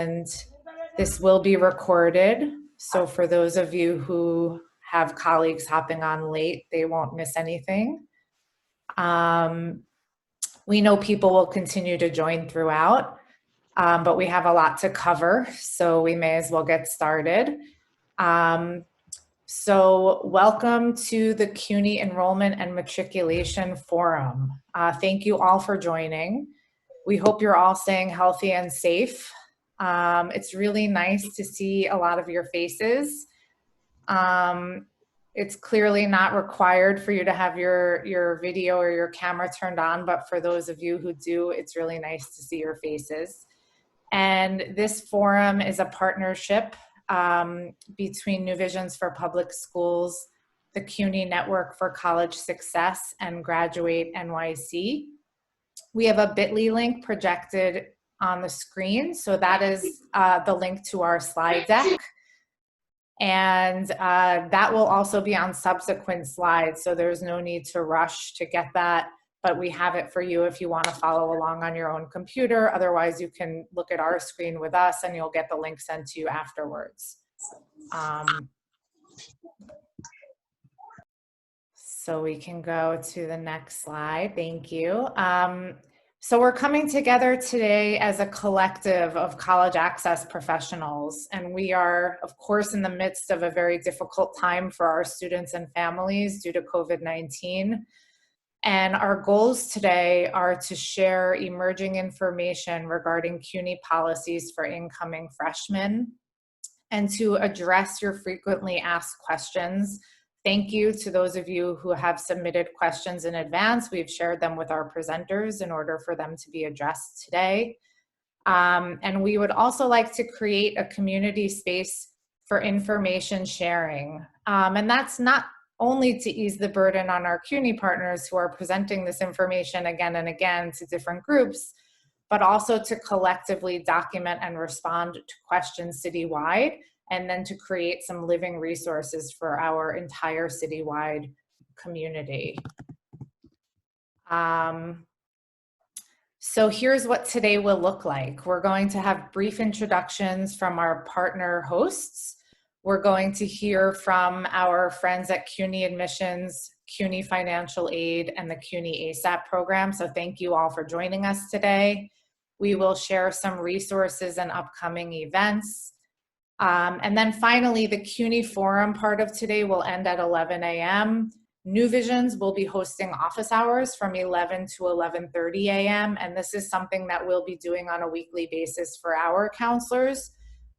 And this will be recorded. So for those of you who have colleagues hopping on late, they won't miss anything. We know people will continue to join throughout, but we have a lot to cover, so we may as well get started. So welcome to the CUNY Enrollment and Matriculation Forum. Thank you all for joining. We hope you're all staying healthy and safe. It's really nice to see a lot of your faces. It's clearly not required for you to have your video or your camera turned on, but for those of you who do, it's really nice to see your faces. And this forum is a partnership between New Visions for Public Schools, the CUNY Network for College Success, and Graduate NYC. We have a bit.ly link projected on the screen. So that is the link to our slide deck. And that will also be on subsequent slides. So there's no need to rush to get that, but we have it for you if you want to follow along on your own computer. Otherwise, you can look at our screen with us and you'll get the link sent to you afterwards. So we can go to the next slide. Thank you. So we're coming together today as a collective of college access professionals, and we are, of course, in the midst of a very difficult time for our students and families due to COVID-19. And our goals today are to share emerging information regarding CUNY policies for incoming freshmen and to address your frequently asked questions. Thank you to those of you who have submitted questions in advance. We've shared them with our presenters in order for them to be addressed today. And we would also like to create a community space for information sharing. And that's not only to ease the burden on our CUNY partners who are presenting this information again and again to different groups, but also to collectively document and respond to questions citywide, and then to create some living resources for our entire citywide community. So here's what today will look like. We're going to have brief introductions from our partner hosts. We're going to hear from our friends at CUNY Admissions, CUNY Financial Aid, and the CUNY ASAP program. So thank you all for joining us today. We will share some resources and upcoming events. And then finally, the CUNY Forum part of today will end at 11 a.m. New Visions will be hosting office hours from 11 to 11:30 a.m. And this is something that we'll be doing on a weekly basis for our counselors.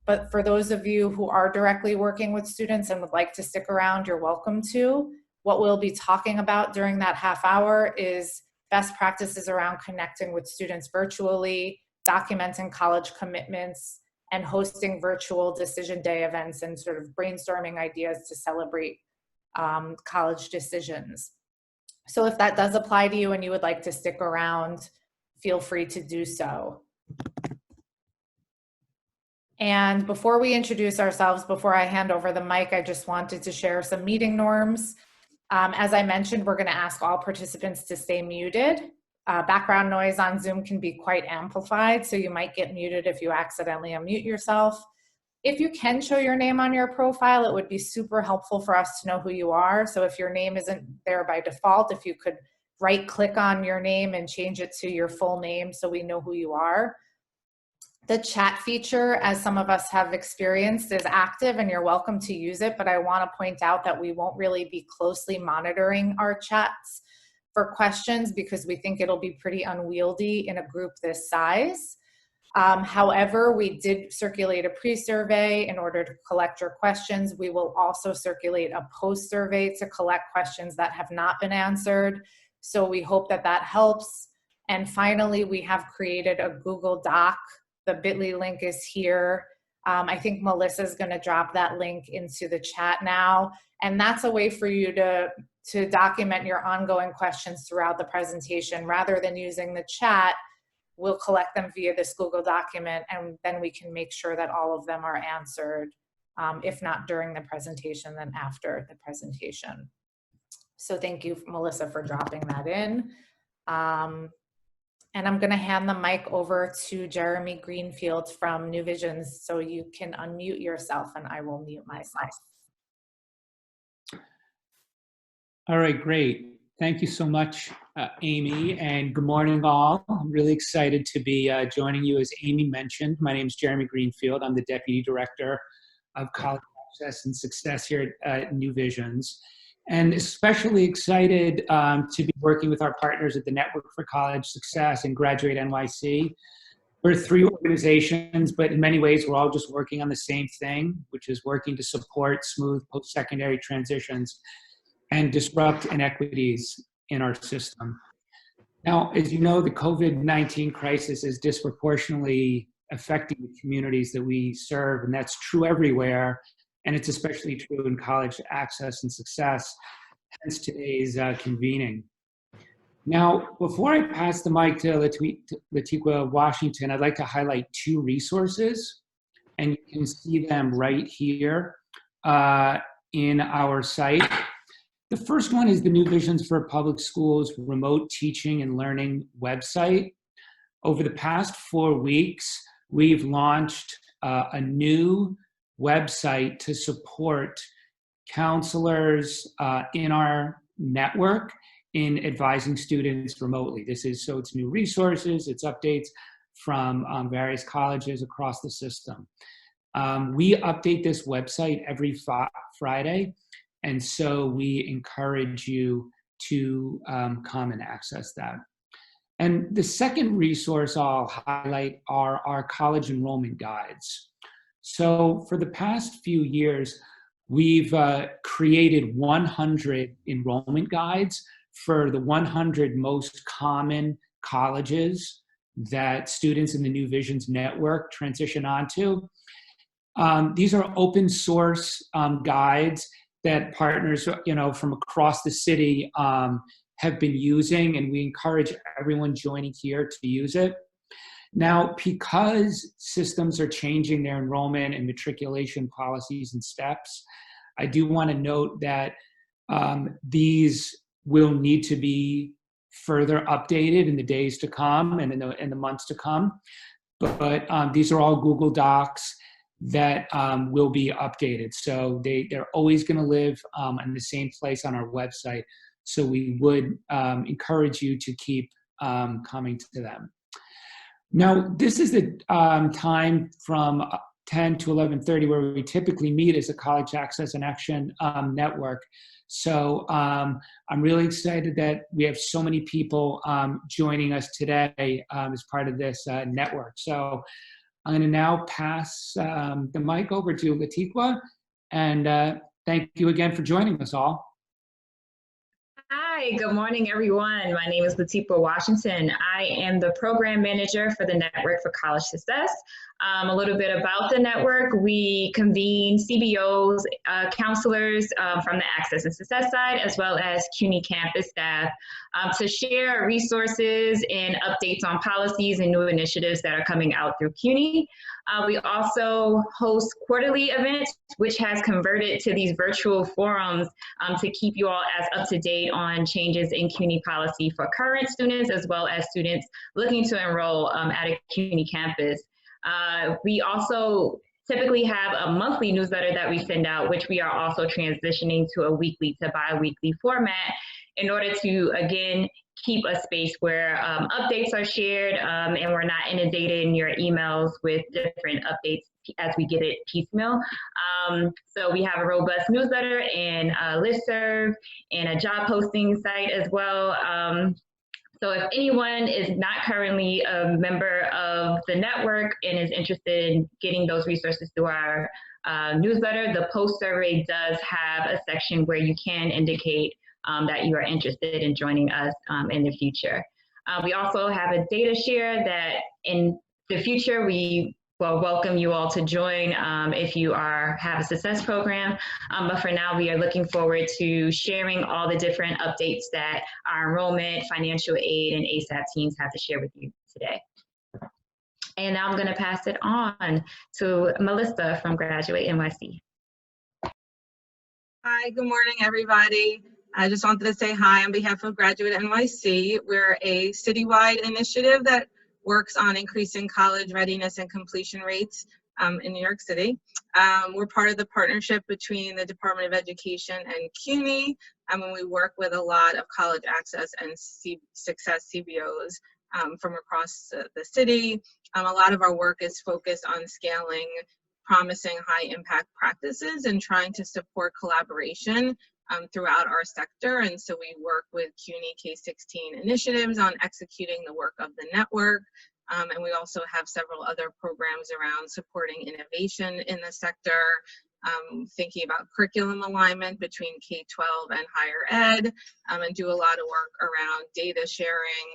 But for those of you who are directly working with students and would like to stick around, you're welcome to. What we'll be talking about during that half hour is best practices around connecting with students virtually, documenting college commitments, and hosting virtual decision day events and sort of brainstorming ideas to celebrate college decisions. So if that does apply to you and you would like to stick around, feel free to do so. And before we introduce ourselves, before I hand over the mic, I just wanted to share some meeting norms. As I mentioned, we're going to ask all participants to stay muted. Background noise on Zoom can be quite amplified, so you might get muted if you accidentally unmute yourself. If you can show your name on your profile, it would be super helpful for us to know who you are. So if your name isn't there by default, if you could right-click on your name and change it to your full name so we know who you are. The chat feature, as some of us have experienced, is active and you're welcome to use it, but I want to point out that we won't really be closely monitoring our chats for questions because we think it'll be pretty unwieldy in a group this size. However, we did circulate a pre-survey in order to collect your questions. We will also circulate a post-survey to collect questions that have not been answered. So we hope that that helps. And finally, we have created a Google Doc. The bit.ly link is here. I think Melissa's going to drop that link into the chat now. And that's a way for you to document your ongoing questions throughout the presentation. Rather than using the chat, we'll collect them via this Google document, and then we can make sure that all of them are answered, if not during the presentation, then after the presentation. So thank you, Melissa, for dropping that in. And I'm going to hand the mic over to Jeremy Greenfield from New Visions, so you can unmute yourself and I will mute myself. All right, great. Thank you so much, Amy, and good morning, all. I'm really excited to be joining you. As Amy mentioned, my name is Jeremy Greenfield. I'm the Deputy Director of College Access and Success here at New Visions, and especially excited to be working with our partners at the Network for College Success and Graduate NYC. We're 3 organizations, but in many ways, we're all just working on the same thing, which is working to support smooth post-secondary transitions and disrupt inequities in our system. Now, as you know, the COVID-19 crisis is disproportionately affecting the communities that we serve, and that's true everywhere, and it's especially true in college access and success, hence today's convening. Now, before I pass the mic to Latiqua Washington, I'd like to highlight 2 resources, and you can see them right here in our site. The first one is the New Visions for Public Schools remote teaching and learning website. Over the past 4 weeks, we've launched a new website to support counselors in our network in advising students remotely. So it's new resources, it's updates from various colleges across the system. We update this website every Friday, and so we encourage you to come and access that. And the second resource I'll highlight are our college enrollment guides. So for the past few years, we've created 100 enrollment guides for the 100 most common colleges that students in the New Visions network transition onto. These are open source guides that partners, from across the city have been using, and we encourage everyone joining here to use it. Now, because systems are changing their enrollment and matriculation policies and steps, I do want to note that these will need to be further updated in the days to come and in the months to come. But these are all Google Docs that will be updated. So they're always going to live in the same place on our website. So we would encourage you to keep coming to them. Now, this is the time from 10 to 11:30 where we typically meet as a College Access and Action network. So I'm really excited that we have so many people joining us today as part of this network. So I'm going to now pass the mic over to Latiqua, and thank you again for joining us all. Hi, good morning, everyone. My name is Latiqua Washington. I am the program manager for the Network for College Success. A little bit about the network. We convene CBOs, counselors from the Access and Success side, as well as CUNY campus staff to share resources and updates on policies and new initiatives that are coming out through CUNY. We also host quarterly events, which has converted to these virtual forums to keep you all as up to date on changes in CUNY policy for current students, as well as students looking to enroll at a CUNY campus. We also typically have a monthly newsletter that we send out, which we are also transitioning to a weekly to bi-weekly format in order to, again, keep a space where updates are shared and we're not inundated in your emails with different updates as we get it piecemeal. So we have a robust newsletter and a listserv and a job posting site as well. So if anyone is not currently a member of the network and is interested in getting those resources through our newsletter, the post survey does have a section where you can indicate that you are interested in joining us in the future. We also have a data share that in the future we will welcome you all to join if you have a success program. But for now, we are looking forward to sharing all the different updates that our enrollment, financial aid, and ASAP teams have to share with you today. And now I'm going to pass it on to Melissa from Graduate NYC. Hi, good morning, everybody. I just wanted to say hi on behalf of Graduate NYC. We're a citywide initiative that works on increasing college readiness and completion rates in New York City. We're part of the partnership between the Department of Education and CUNY, and we work with a lot of college access and success CBOs from across the city. A lot of our work is focused on scaling promising high impact practices and trying to support collaboration throughout our sector. And so we work with CUNY K-16 initiatives on executing the work of the network. And we also have several other programs around supporting innovation in the sector, thinking about curriculum alignment between K-12 and higher ed, and do a lot of work around data sharing,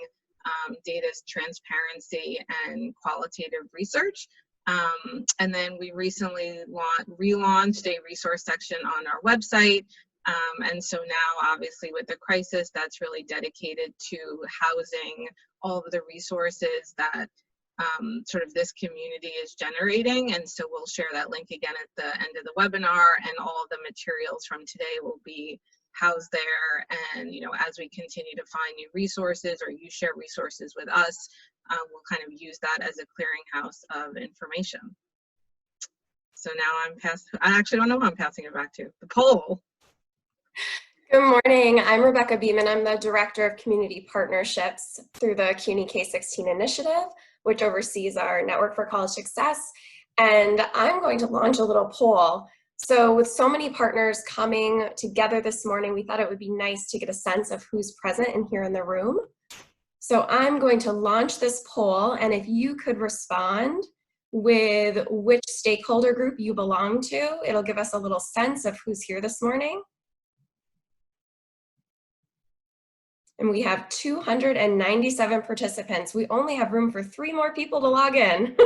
data transparency, and qualitative research. And then we recently relaunched a resource section on our website. And so now, obviously, with the crisis, that's really dedicated to housing all of the resources that sort of this community is generating. And so we'll share that link again at the end of the webinar, and all of the materials from today will be housed there. And, you know, as we continue to find new resources or you share resources with us, we'll kind of use that as a clearinghouse of information. So now I actually don't know who I'm passing it back to. The poll. Good morning. I'm Rebecca Beeman. I'm the Director of Community Partnerships through the CUNY K-16 initiative, which oversees our Network for College Success. And I'm going to launch a little poll. So with so many partners coming together this morning, we thought it would be nice to get a sense of who's present and here in the room. So I'm going to launch this poll, and if you could respond with which stakeholder group you belong to, it'll give us a little sense of who's here this morning. And we have 297 participants. We only have room for 3 more people to log in.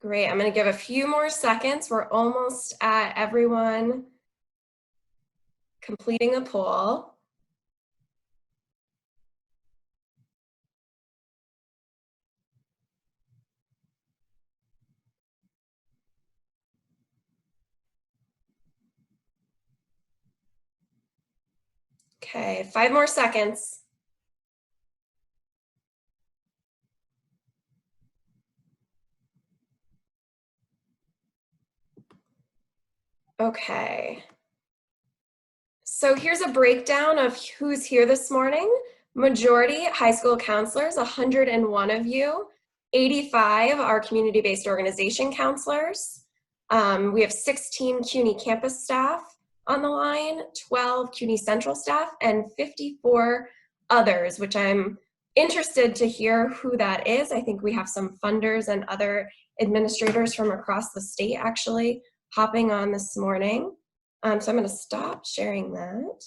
Great, I'm gonna give a few more seconds. We're almost at everyone completing the poll. Okay, 5 more seconds. Okay. So here's a breakdown of who's here this morning. Majority high school counselors, 101 of you. 85 are community-based organization counselors. We have 16 CUNY campus staff on the line, 12 CUNY Central staff, and 54 others, which I'm interested to hear who that is. I think we have some funders and other administrators from across the state actually hopping on this morning. So I'm going to stop sharing that.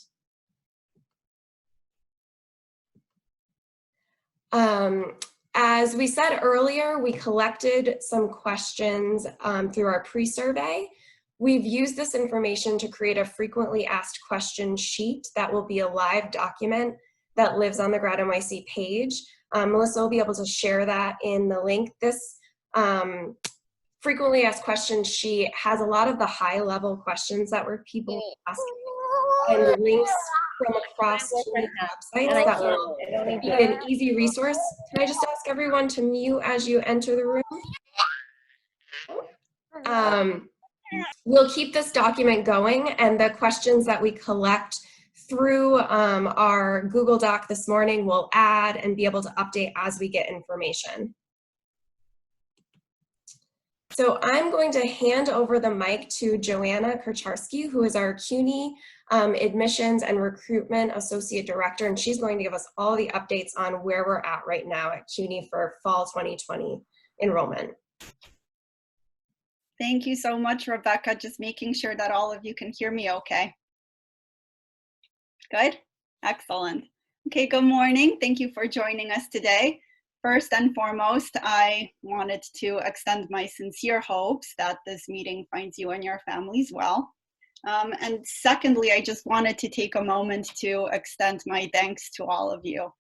As we said earlier, we collected some questions through our pre-survey. We've used this information to create a frequently asked questions sheet that will be a live document that lives on the Grad NYC page. Melissa will be able to share that in the link. This frequently asked questions sheet has a lot of the high-level questions that were people asking and links from across websites that will be an easy resource. Can I just ask everyone to mute as you enter the room? We'll keep this document going, and the questions that we collect through our Google Doc this morning we'll add and be able to update as we get information. So I'm going to hand over the mic to Joanna Kurcharski, who is our CUNY Admissions and Recruitment Associate Director, and she's going to give us all the updates on where we're at right now at CUNY for fall 2020 enrollment. Thank you so much, Rebecca. Just making sure that all of you can hear me okay. Good? Excellent. Okay, good morning. Thank you for joining us today. First and foremost, I wanted to extend my sincere hopes that this meeting finds you and your families well. And secondly, I just wanted to take a moment to extend my thanks to all of you.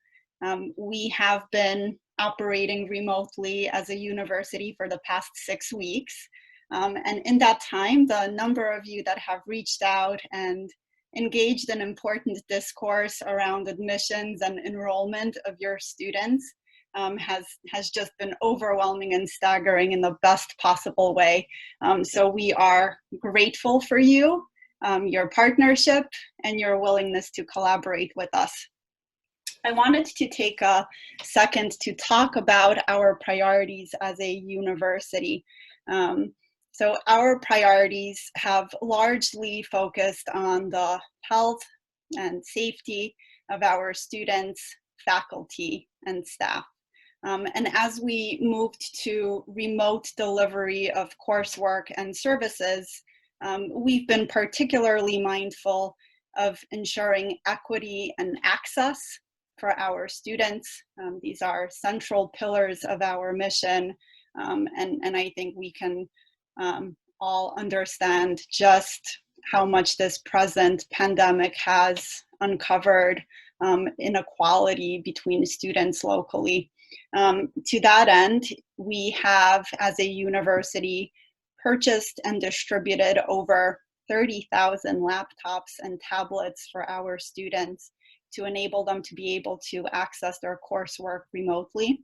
We have been operating remotely as a university for the past 6 weeks. And in that time, the number of you that have reached out and engaged in important discourse around admissions and enrollment of your students has just been overwhelming and staggering in the best possible way. So we are grateful for you, your partnership, and your willingness to collaborate with us. I wanted to take a second to talk about our priorities as a university. So our priorities have largely focused on the health and safety of our students, faculty, and staff. And as we moved to remote delivery of coursework and services, we've been particularly mindful of ensuring equity and access for our students. These are central pillars of our mission, and I think we can all understand just how much this present pandemic has uncovered inequality between students locally. To that end, we have, as a university, purchased and distributed over 30,000 laptops and tablets for our students to enable them to be able to access their coursework remotely.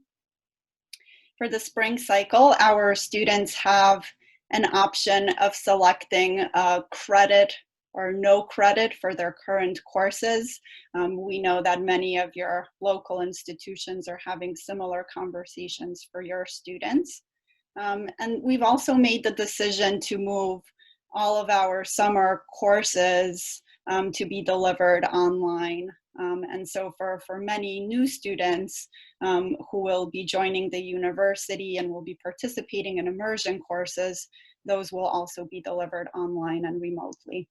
For the spring cycle, our students have an option of selecting credit or no credit for their current courses. We know that many of your local institutions are having similar conversations for your students. And we've also made the decision to move all of our summer courses to be delivered online. And so for many new students who will be joining the university and will be participating in immersion courses, those will also be delivered online and remotely.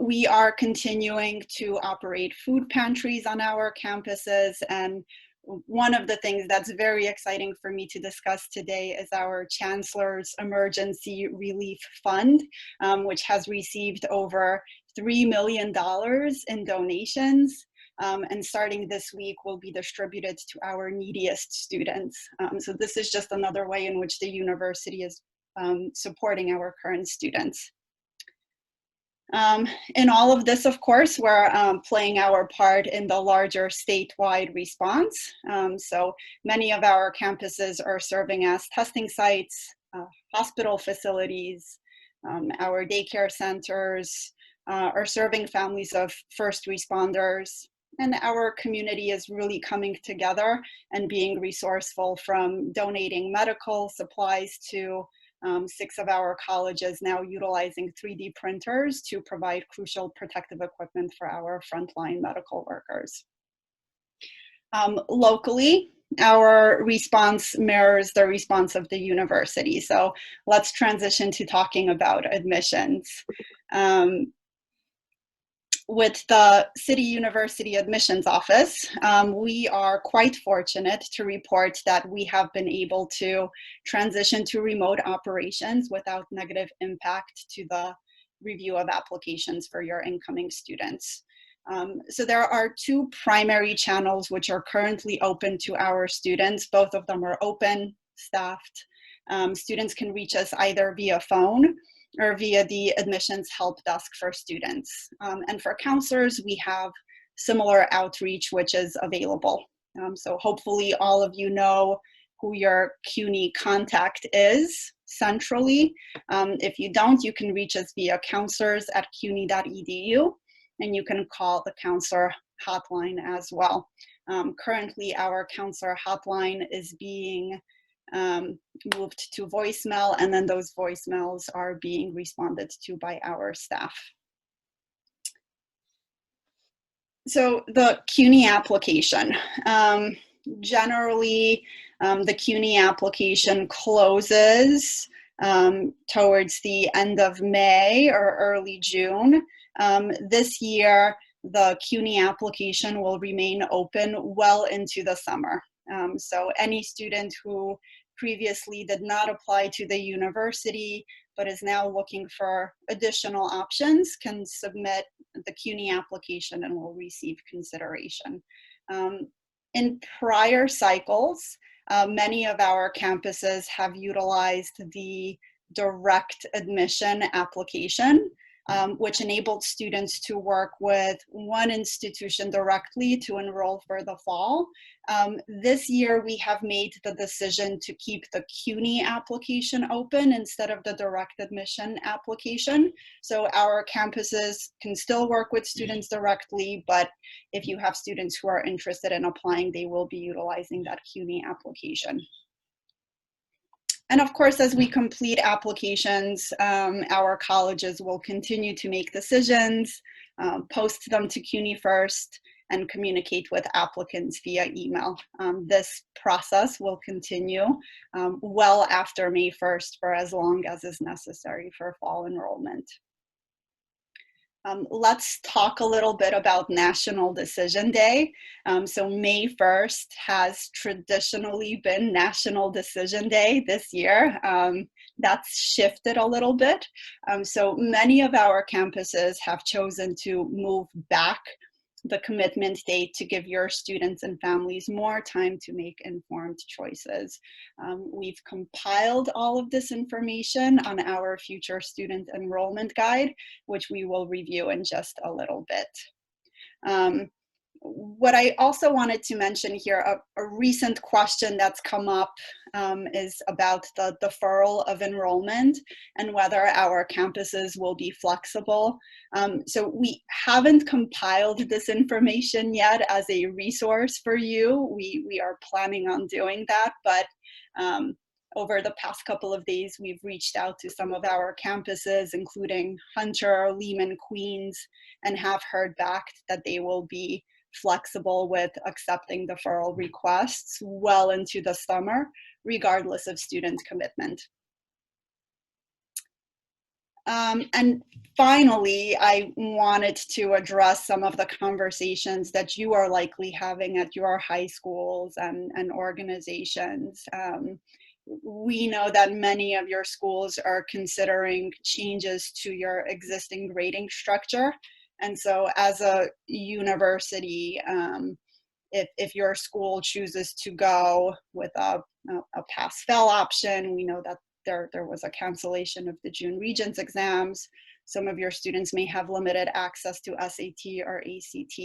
We are continuing to operate food pantries on our campuses, and one of the things that's very exciting for me to discuss today is our Chancellor's Emergency Relief Fund, which has received over $3 million in donations, and starting this week will be distributed to our neediest students. So this is just another way in which the university is supporting our current students. In all of this, of course, we're playing our part in the larger statewide response. So many of our campuses are serving as testing sites, hospital facilities, our daycare centers are serving families of first responders. And our community is really coming together and being resourceful, from donating medical supplies to 6 of our colleges now utilizing 3D printers to provide crucial protective equipment for our frontline medical workers. Locally, our response mirrors the response of the university. So let's transition to talking about admissions. With the City University Admissions Office, we are quite fortunate to report that we have been able to transition to remote operations without negative impact to the review of applications for your incoming students. So there are 2 primary channels which are currently open to our students. Both of them are open, staffed. Students can reach us either via phone or via the admissions help desk for students. And for counselors, we have similar outreach which is available. So hopefully all of you know who your CUNY contact is centrally. If you don't, you can reach us via counselors@cuny.edu, and you can call the counselor hotline as well. Currently, our counselor hotline is being moved to voicemail, and then those voicemails are being responded to by our staff. So the CUNY application. Generally, the CUNY application closes towards the end of May or early June. This year, the CUNY application will remain open well into the summer. So any student who previously did not apply to the university but is now looking for additional options can submit the CUNY application and will receive consideration. In prior cycles, Many of our campuses have utilized the direct admission application, which enabled students to work with one institution directly to enroll for the fall. This year, we have made the decision to keep the CUNY application open instead of the direct admission application. So our campuses can still work with students directly, but if you have students who are interested in applying, they will be utilizing that CUNY application. And of course, as we complete applications, our colleges will continue to make decisions, post them to CUNY first, and communicate with applicants via email. This process will continue well after May 1st for as long as is necessary for fall enrollment. Let's talk a little bit about National Decision Day. So May 1st has traditionally been National Decision Day this year. That's shifted a little bit. So many of our campuses have chosen to move back the commitment date to give your students and families more time to make informed choices. We've compiled all of this information on our future student enrollment guide, which we will review in just a little bit. What I also wanted to mention here, a recent question that's come up is about the deferral of enrollment and whether our campuses will be flexible. So we haven't compiled this information yet as a resource for you. We are planning on doing that, but over the past couple of days, we've reached out to some of our campuses, including Hunter, Lehman, Queens, and have heard back that they will be flexible with accepting deferral requests well into the summer, regardless of student commitment. And finally, I wanted to address some of the conversations that you are likely having at your high schools and organizations. We know that many of your schools are considering changes to your existing grading structure. And so as a university, if your school chooses to go with a pass-fail option, we know that there was a cancellation of the June Regents exams. Some of your students may have limited access to SAT or ACT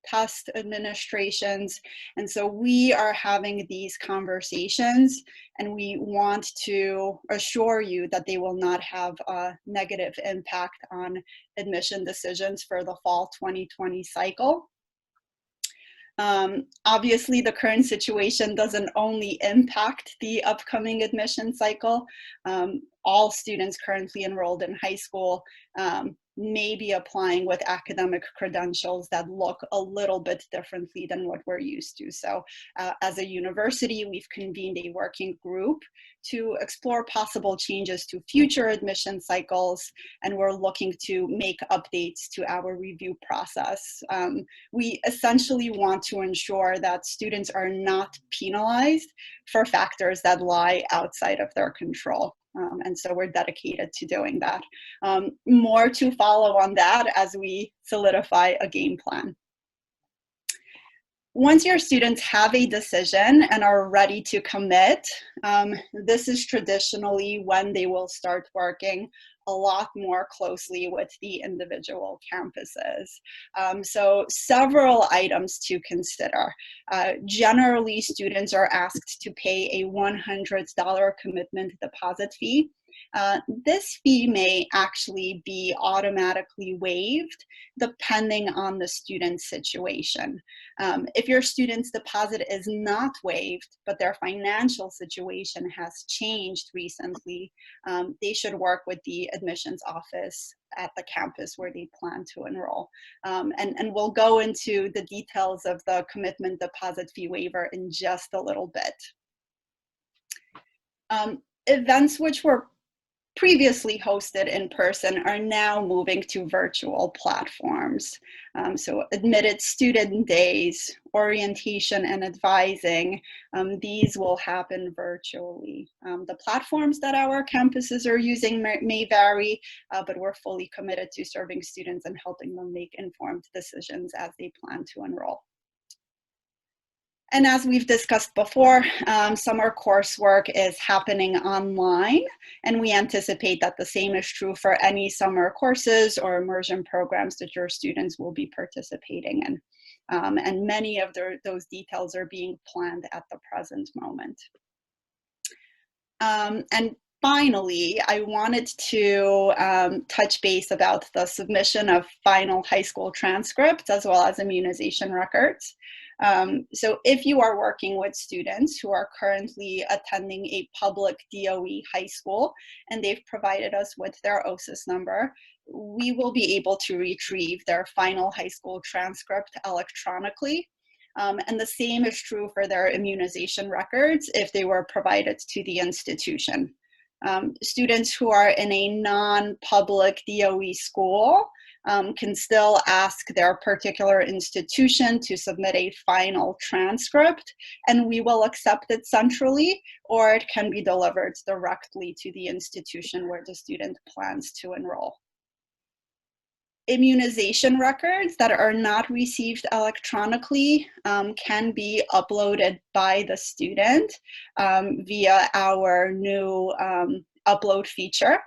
test administrations. And so we are having these conversations, and we want to assure you that they will not have a negative impact on admission decisions for the fall 2020 cycle. Obviously, the current situation doesn't only impact the upcoming admission cycle. All students currently enrolled in high school may be applying with academic credentials that look a little bit differently than what we're used to. So as a university, we've convened a working group to explore possible changes to future admission cycles, and we're looking to make updates to our review process. We essentially want to ensure that students are not penalized for factors that lie outside of their control. And so we're dedicated to doing that. More to follow on that as we solidify a game plan. Once your students have a decision and are ready to commit, this is traditionally when they will start working a lot more closely with the individual campuses. So several items to consider. Generally, students are asked to pay a $100 commitment deposit fee. This fee may actually be automatically waived depending on the student's situation. If your student's deposit is not waived, but their financial situation has changed recently, they should work with the admissions office at the campus where they plan to enroll. And we'll go into the details of the commitment deposit fee waiver in just a little bit. Events which were previously hosted in person are now moving to virtual platforms. So admitted student days, orientation and advising, these will happen virtually. The platforms that our campuses are using may vary, but we're fully committed to serving students and helping them make informed decisions as they plan to enroll. And as we've discussed before, summer coursework is happening online, and we anticipate that the same is true for any summer courses or immersion programs that your students will be participating in. And many of those details are being planned at the present moment. And finally, I wanted to touch base about the submission of final high school transcripts as well as immunization records. So if you are working with students who are currently attending a public DOE high school and they've provided us with their OSIS number, we will be able to retrieve their final high school transcript electronically. And the same is true for their immunization records if they were provided to the institution. Students who are in a non-public DOE school can still ask their particular institution to submit a final transcript, and we will accept it centrally, or it can be delivered directly to the institution where the student plans to enroll. Immunization records that are not received electronically can be uploaded by the student via our new upload feature.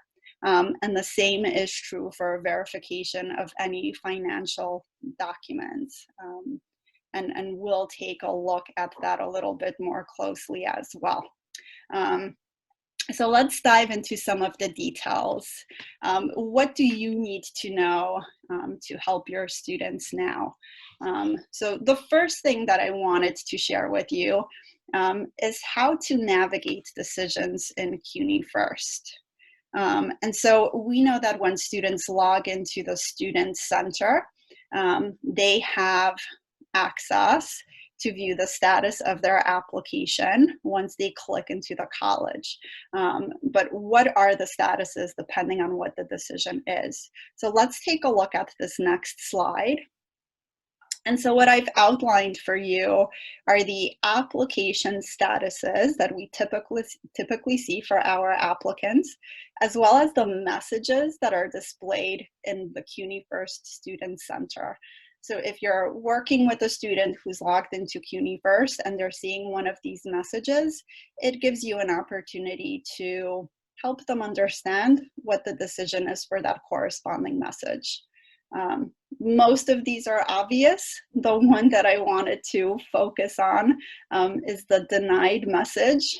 And the same is true for verification of any financial documents. And we'll take a look at that a little bit more closely as well. So let's dive into some of the details. What do you need to know to help your students now? So the first thing that I wanted to share with you is how to navigate decisions in CUNY First. And so we know that when students log into the Student Center, they have access to view the status of their application once they click into the college. But what are the statuses depending on what the decision is? So let's take a look at this next slide. And so what I've outlined for you are the application statuses that we typically see for our applicants, as well as the messages that are displayed in the CUNY First Student Center. So if you're working with a student who's logged into CUNY First and they're seeing one of these messages, it gives you an opportunity to help them understand what the decision is for that corresponding message. Most of these are obvious. The one that I wanted to focus on is the denied message.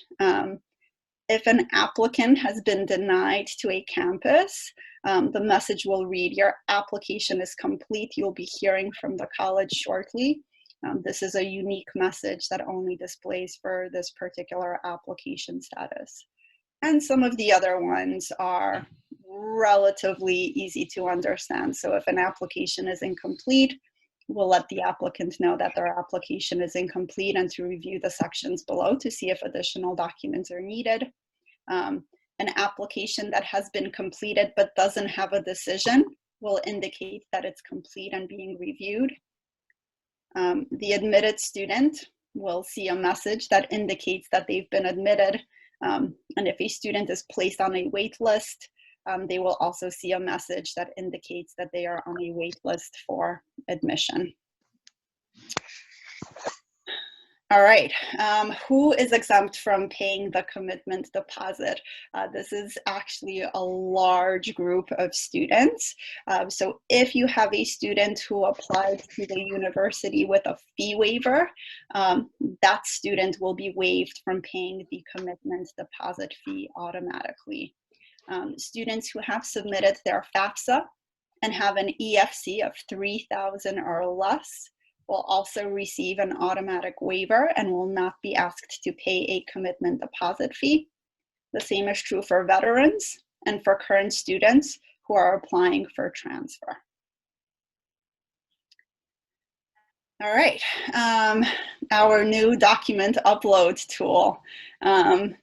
If an applicant has been denied to a campus, the message will read, "Your application is complete. You'll be hearing from the college shortly." This is a unique message that only displays for this particular application status. And some of the other ones are relatively easy to understand. So if an application is incomplete, we'll let the applicant know that their application is incomplete and to review the sections below to see if additional documents are needed. An application that has been completed but doesn't have a decision will indicate that it's complete and being reviewed. The admitted student will see a message that indicates that they've been admitted. And if a student is placed on a wait list, they will also see a message that indicates that they are on a wait list for admission. All right, who is exempt from paying the commitment deposit? This is actually a large group of students. So if you have a student who applied to the university with a fee waiver, that student will be waived from paying the commitment deposit fee automatically. Students who have submitted their FAFSA and have an EFC of 3,000 or less will also receive an automatic waiver and will not be asked to pay a commitment deposit fee. The same is true for veterans and for current students who are applying for transfer. All right, our new document upload tool.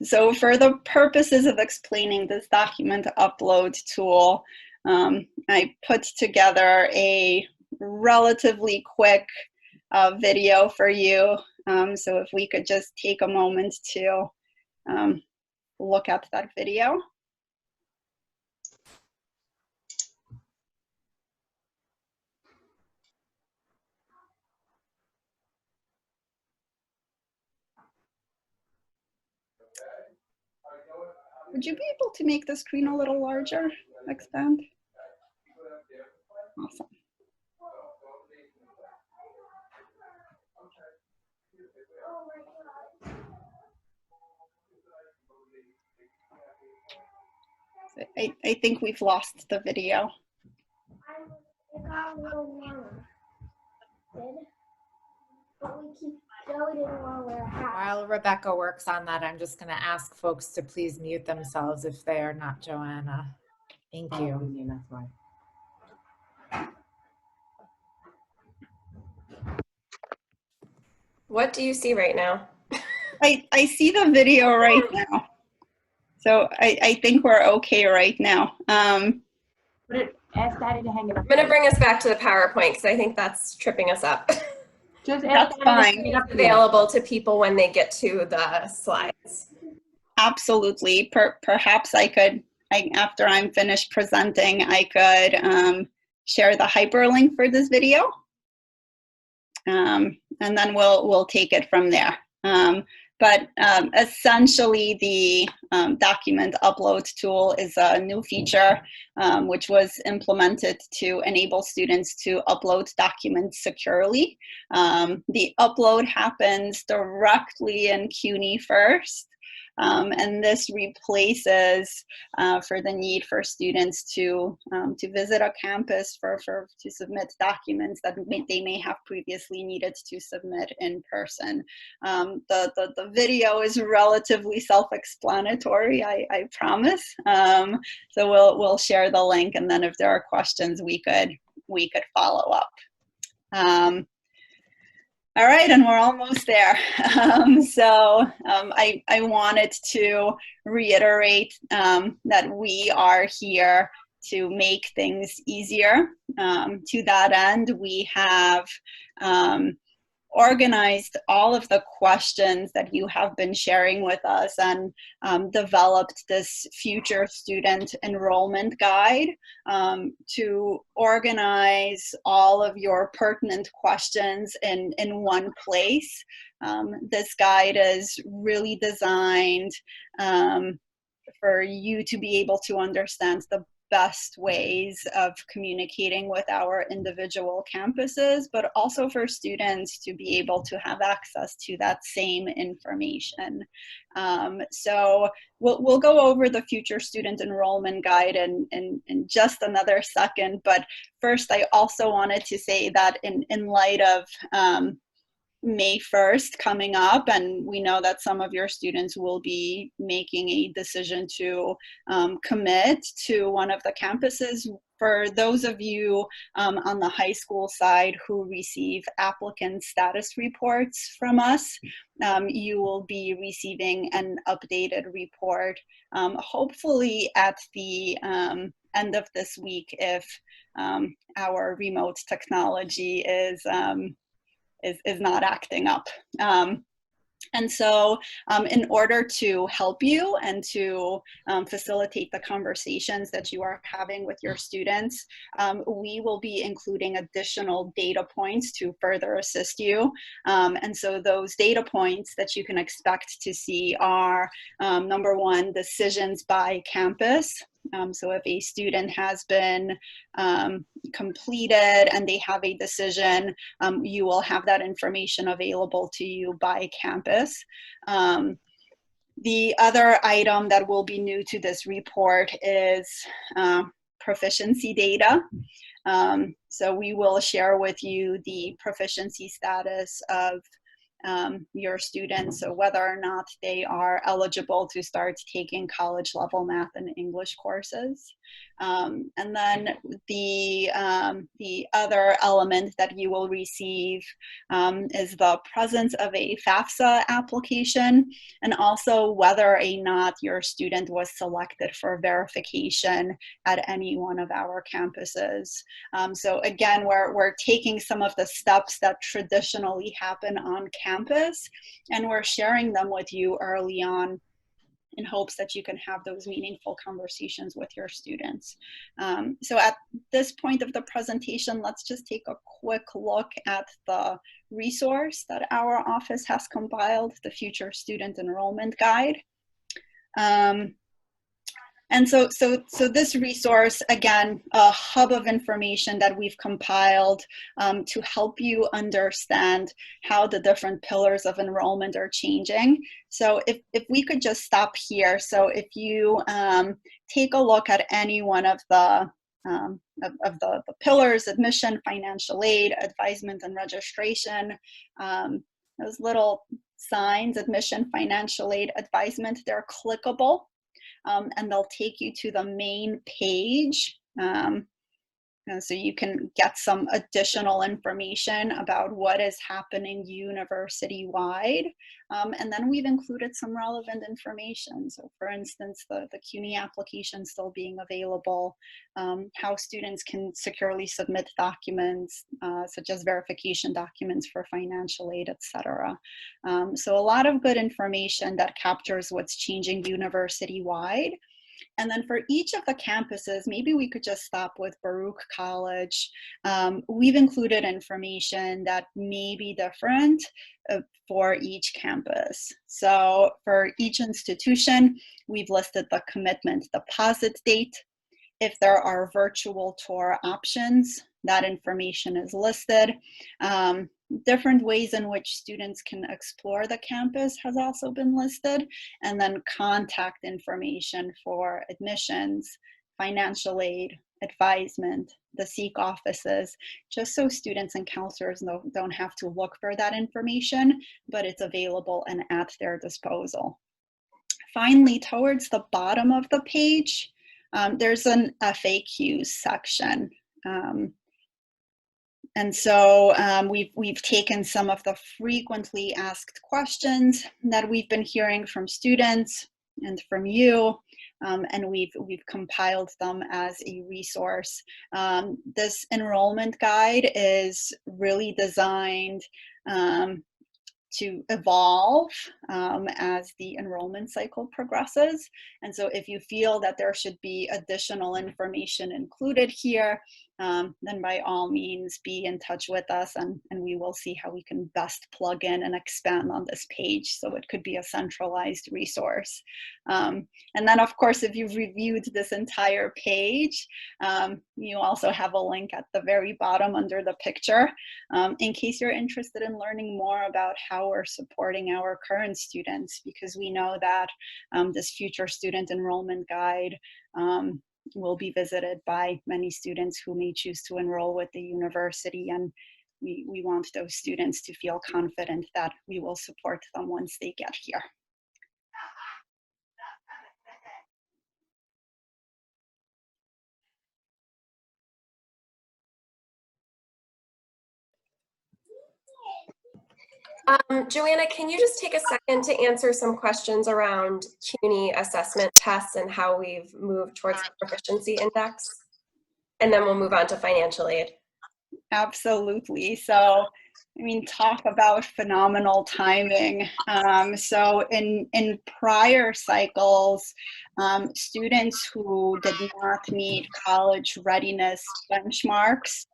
So for the purposes of explaining this document upload tool, I put together a relatively quick video for you. So if we could just take a moment to look at that video. Would you be able to make the screen a little larger? Expand? Awesome. I think we've lost the video. While Rebecca works on that, I'm just going to ask folks to please mute themselves if they are not Joanna. Thank you. What do you see right now? I see the video right now. So I think we're okay right now. Ask Daddy to hang it up. I'm gonna bring us back to the PowerPoint because I think that's tripping us up. Just That's ask Daddy to fine. hang it up. Available to people when they get to the slides. Absolutely. Perhaps I could, after I'm finished presenting, I could share the hyperlink for this video. And then we'll take it from there. But essentially, the document upload tool is a new feature which was implemented to enable students to upload documents securely. The upload happens directly in CUNY first. And this replaces for the need for students to visit a campus to submit documents that they may have previously needed to submit in person. The video is relatively self-explanatory, I promise. So we'll share the link, and then if there are questions, we could follow up. All right, and we're almost there. I wanted to reiterate that we are here to make things easier. To that end, we have organized all of the questions that you have been sharing with us and developed this future student enrollment guide to organize all of your pertinent questions in one place. This guide is really designed for you to be able to understand the best ways of communicating with our individual campuses, but also for students to be able to have access to that same information. So we'll go over the future student enrollment guide in just another second, but first I also wanted to say that in light of May 1st coming up, and we know that some of your students will be making a decision to commit to one of the campuses. For those of you on the high school side who receive applicant status reports from us, you will be receiving an updated report, hopefully at the end of this week if our remote technology is not acting up. And so in order to help you and to facilitate the conversations that you are having with your students, we will be including additional data points to further assist you. And so those data points that you can expect to see are, number one, decisions by campus. So if a student has been completed and they have a decision, you will have that information available to you by campus. The other item that will be new to this report is proficiency data. So we will share with you the proficiency status of your students, so whether or not they are eligible to start taking college level math and English courses. And then the other element that you will receive is the presence of a FAFSA application, and also whether or not your student was selected for verification at any one of our campuses. So again, we're taking some of the steps that traditionally happen on campus, and we're sharing them with you early on in hopes that you can have those meaningful conversations with your students. So at this point of the presentation, let's just take a quick look at the resource that our office has compiled, the Future Student Enrollment Guide. And so this resource, again, a hub of information that we've compiled to help you understand how the different pillars of enrollment are changing. So if we could just stop here. So if you take a look at any one of the pillars: admission, financial aid, advisement, and registration, those little signs, admission, financial aid, advisement, they're clickable. And they'll take you to the main page. So you can get some additional information about what is happening university-wide. And then we've included some relevant information. So for instance, the CUNY application still being available, how students can securely submit documents, such as verification documents for financial aid, etc. So a lot of good information that captures what's changing university-wide. And then for each of the campuses, maybe we could just stop with Baruch College. We've included information that may be different for each campus. So for each institution, we've listed the commitment deposit date. If there are virtual tour options, that information is listed. Different ways in which students can explore the campus has also been listed. And then contact information for admissions, financial aid, advisement, the SEEK offices, just so students and counselors don't have to look for that information, but it's available and at their disposal. Finally, towards the bottom of the page, there's an FAQs section. And so we've taken some of the frequently asked questions that we've been hearing from students and from you, and we've compiled them as a resource. This enrollment guide is really designed to evolve as the enrollment cycle progresses. And so if you feel that there should be additional information included here, then by all means be in touch with us, and we will see how we can best plug in and expand on this page so it could be a centralized resource. And then of course, if you've reviewed this entire page, you also have a link at the very bottom under the picture in case you're interested in learning more about how we're supporting our current students, because we know that this future student enrollment guide will be visited by many students who may choose to enroll with the university, and we want those students to feel confident that we will support them once they get here. Joanna, can you just take a second to answer some questions around CUNY assessment tests and how we've moved towards the proficiency index? And then we'll move on to financial aid. Absolutely. So, I mean, talk about phenomenal timing. So in prior cycles, students who did not meet college readiness benchmarks,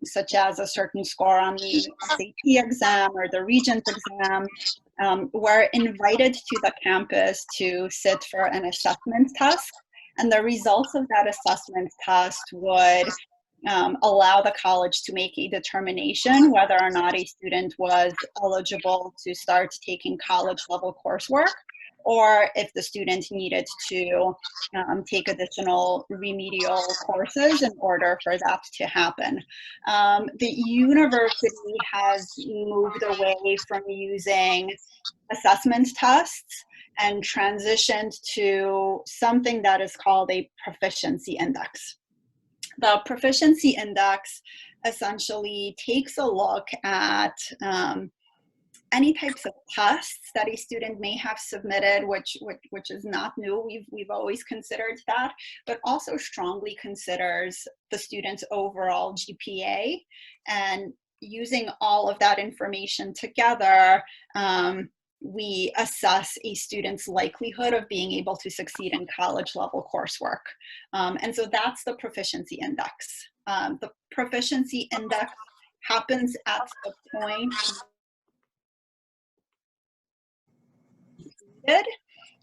such as a certain score on the SAT exam or the Regents exam, were invited to the campus to sit for an assessment test. And the results of that assessment test would allow the college to make a determination whether or not a student was eligible to start taking college level coursework, or if the student needed to take additional remedial courses in order for that to happen. The university has moved away from using assessment tests and transitioned to something that is called a proficiency index. The proficiency index essentially takes a look at any types of tests that a student may have submitted, which is not new. We've always considered that, but also strongly considers the student's overall GPA. And using all of that information together, we assess a student's likelihood of being able to succeed in college level coursework. And so that's the proficiency index. The proficiency index happens at the point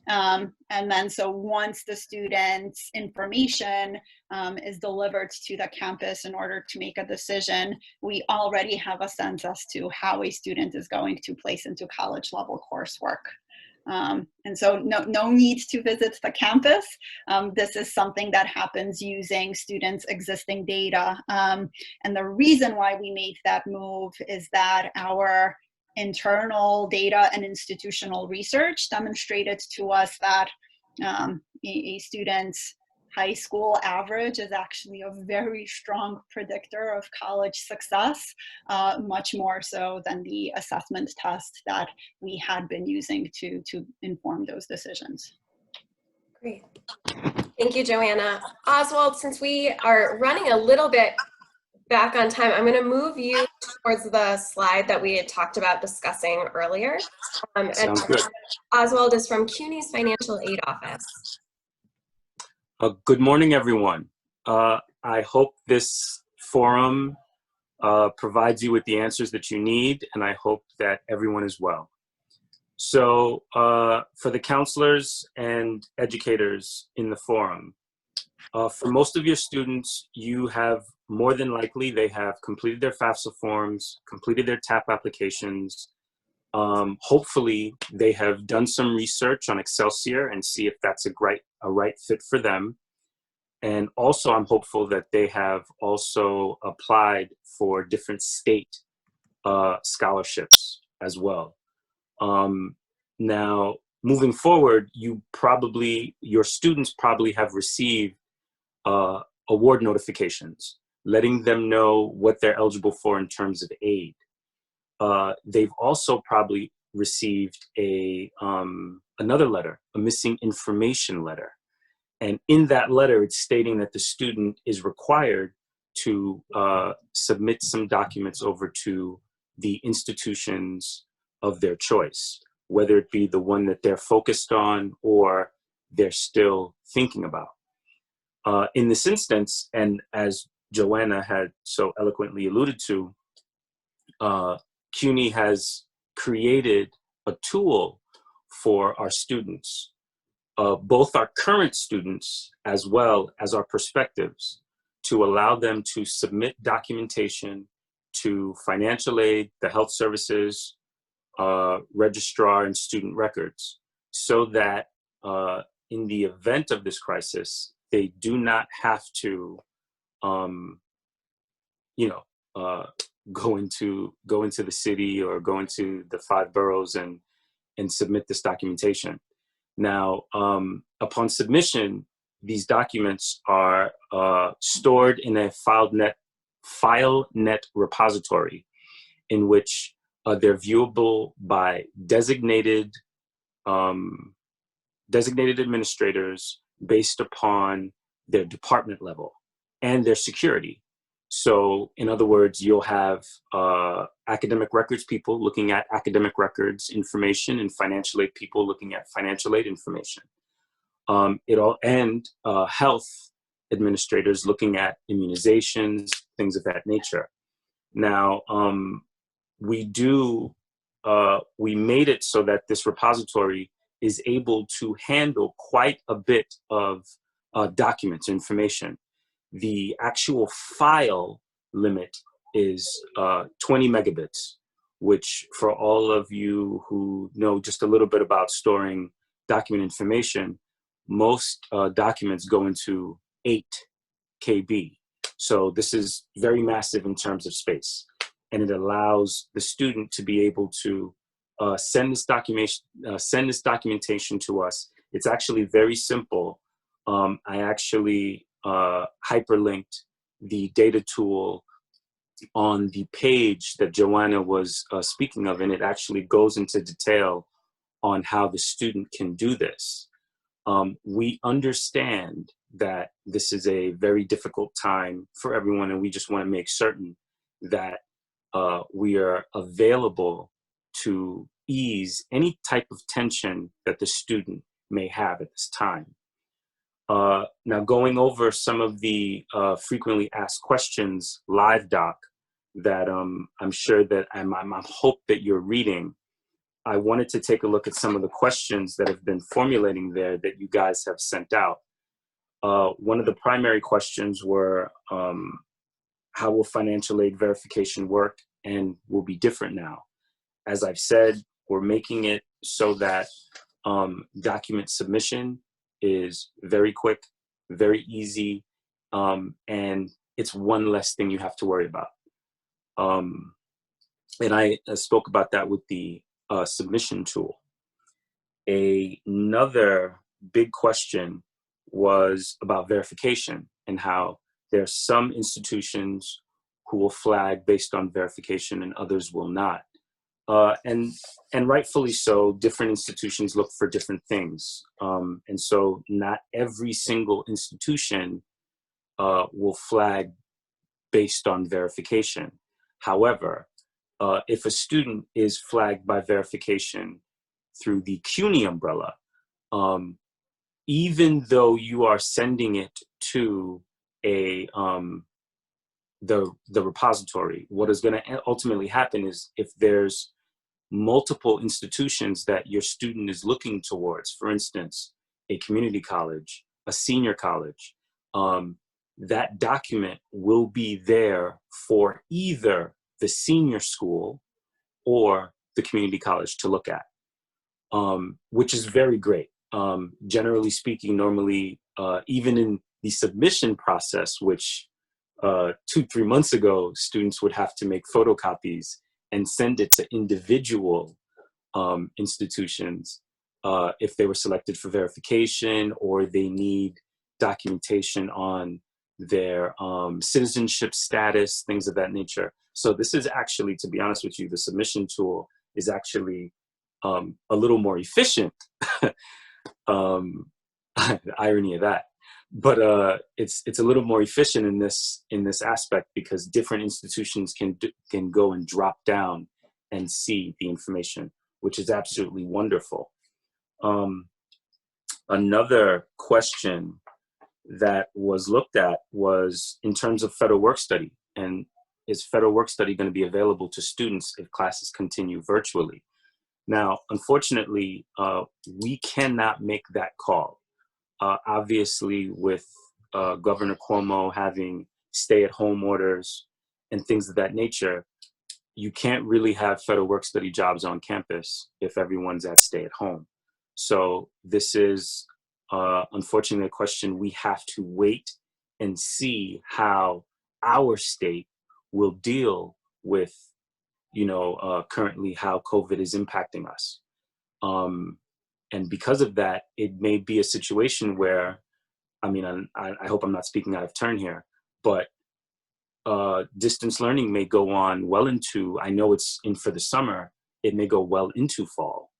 And then so once the student's information is delivered to the campus in order to make a decision, we already have a sense as to how a student is going to place into college level coursework. And so no need to visit the campus. This is something that happens using students' existing data. And the reason why we made that move is that our internal data and institutional research demonstrated to us that a student's high school average is actually a very strong predictor of college success, much more so than the assessment test that we had been using to inform those decisions. Great. Thank you, Joanna. Oswald, since we are running a little bit back on time, I'm going to move you towards the slide that we had talked about discussing earlier. Sounds good. Oswald is from CUNY's Financial Aid Office. Good morning, everyone. I hope this forum provides you with the answers that you need, and I hope that everyone is well. So for the counselors and educators in the forum, for most of your students, you have more than likely, they have completed their FAFSA forms, completed their TAP applications. Hopefully, they have done some research on Excelsior and see if that's a right fit for them. And also, I'm hopeful that they have also applied for different state scholarships as well. Now, moving forward, your students probably have received award notifications, letting them know what they're eligible for in terms of aid. They've also probably received another letter, a missing information letter. And in that letter, it's stating that the student is required to submit some documents over to the institutions of their choice, whether it be the one that they're focused on or they're still thinking about. In this instance, and as Joanna had so eloquently alluded to, CUNY has created a tool for our students, both our current students as well as our prospectives, to allow them to submit documentation to financial aid, the health services, registrar, and student records, so that in the event of this crisis, they do not have to, go into the city or go into the 5 boroughs and submit this documentation. Now, upon submission, these documents are stored in a FileNet repository, in which they're viewable by designated administrators based upon their department level and their security. So in other words, you'll have academic records people looking at academic records information and financial aid people looking at financial aid information. Health administrators looking at immunizations, things of that nature. Now, we made it so that this repository is able to handle quite a bit of documents, information. The actual file limit is 20 megabits, which for all of you who know just a little bit about storing document information, most documents go into 8 KB. So this is very massive in terms of space. And it allows the student to be able to send this documentation to us. It's actually very simple. I actually hyperlinked the data tool on the page that Joanna was speaking of, and it actually goes into detail on how the student can do this. We understand that this is a very difficult time for everyone, and we just want to make certain that we are available to ease any type of tension that the student may have at this time. Now, going over some of the frequently asked questions live doc that I'm sure that I hope that you're reading. I wanted to take a look at some of the questions that have been formulating there that you guys have sent out. One of the primary questions were, how will financial aid verification work and will be different now? As I've said, we're making it so that document submission is very quick, very easy, and it's one less thing you have to worry about. And I spoke about that with the submission tool. Another big question was about verification and how there's some institutions who will flag based on verification and others will not. And rightfully so, different institutions look for different things. And so not every single institution will flag based on verification. However, if a student is flagged by verification through the CUNY umbrella, even though you are sending it to the repository, what is going to ultimately happen is if there's multiple institutions that your student is looking towards, for instance, a community college, a senior college, that document will be there for either the senior school or the community college to look at, which is very great. Generally speaking, normally, even in the submission process, which 2-3 months ago, students would have to make photocopies and send it to individual institutions if they were selected for verification or they need documentation on their citizenship status, things of that nature. So this is actually, to be honest with you, the submission tool is actually a little more efficient. The irony of that. But it's a little more efficient in this aspect because different institutions can go and drop down and see the information, which is absolutely wonderful. Another question that was looked at was in terms of federal work study, and is federal work study going to be available to students if classes continue virtually? Now, unfortunately, we cannot make that call. Obviously, with Governor Cuomo having stay-at-home orders and things of that nature, you can't really have federal work study jobs on campus if everyone's at stay-at-home. So this is, unfortunately, a question we have to wait and see how our state will deal with, currently how COVID is impacting us. And because of that, it may be a situation where, I hope I'm not speaking out of turn here, but distance learning may go on well into, I know it's in for the summer, it may go well into fall.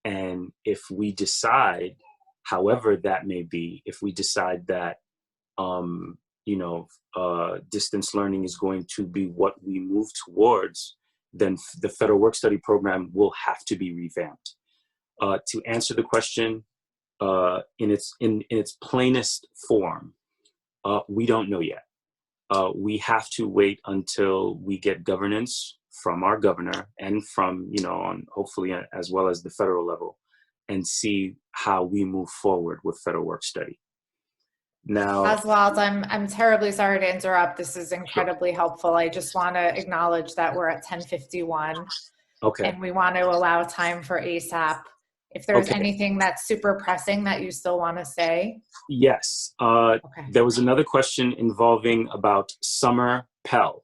And if we decide, however that may be, if we decide that, distance learning is going to be what we move towards, then the federal work study program will have to be revamped. To answer the question in its plainest form, we don't know yet. We have to wait until we get governance from our governor and from, hopefully as well as the federal level, and see how we move forward with federal work study. Now, Oswald, I'm terribly sorry to interrupt. This is incredibly helpful. I just want to acknowledge that we're at 10:51. Okay. And we want to allow time for ASAP. If there's anything that's super pressing that you still want to say. Yes. There was another question involving about summer Pell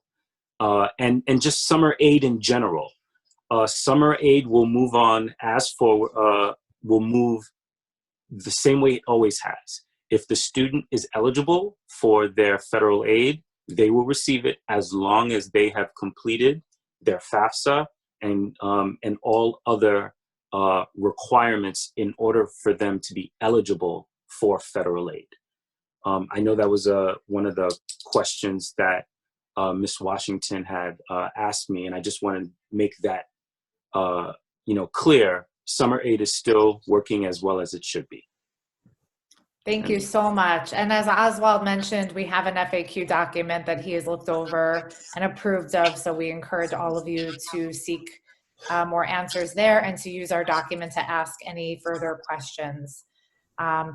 and just summer aid in general. Summer aid will move on will move the same way it always has. If the student is eligible for their federal aid, they will receive it as long as they have completed their FAFSA and all other requirements in order for them to be eligible for federal aid. I know that was one of the questions that Ms. Washington had asked me, and I just want to make that clear. Summer aid is still working as well as it should be. Thank you so much. And as Oswald mentioned, we have an FAQ document that he has looked over and approved of, so we encourage all of you to seek more answers there and to use our document to ask any further questions.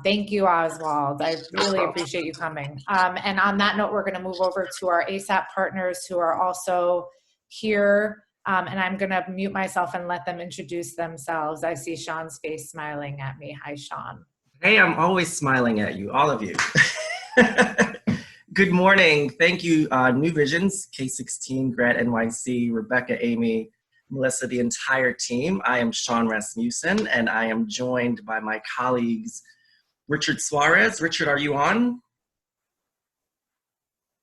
Thank you, Oswald. I really appreciate you coming. And on that note, we're going to move over to our ASAP partners who are also here. And I'm going to mute myself and let them introduce themselves. I see Sean's face smiling at me. Hi, Sean. Hey, I'm always smiling at you, all of you. Good morning. Thank you, New Visions, K16, Grad NYC, Rebecca, Amy, Melissa, the entire team. I am Sean Rasmussen, and I am joined by my colleagues, Richard Suarez. Richard, are you on?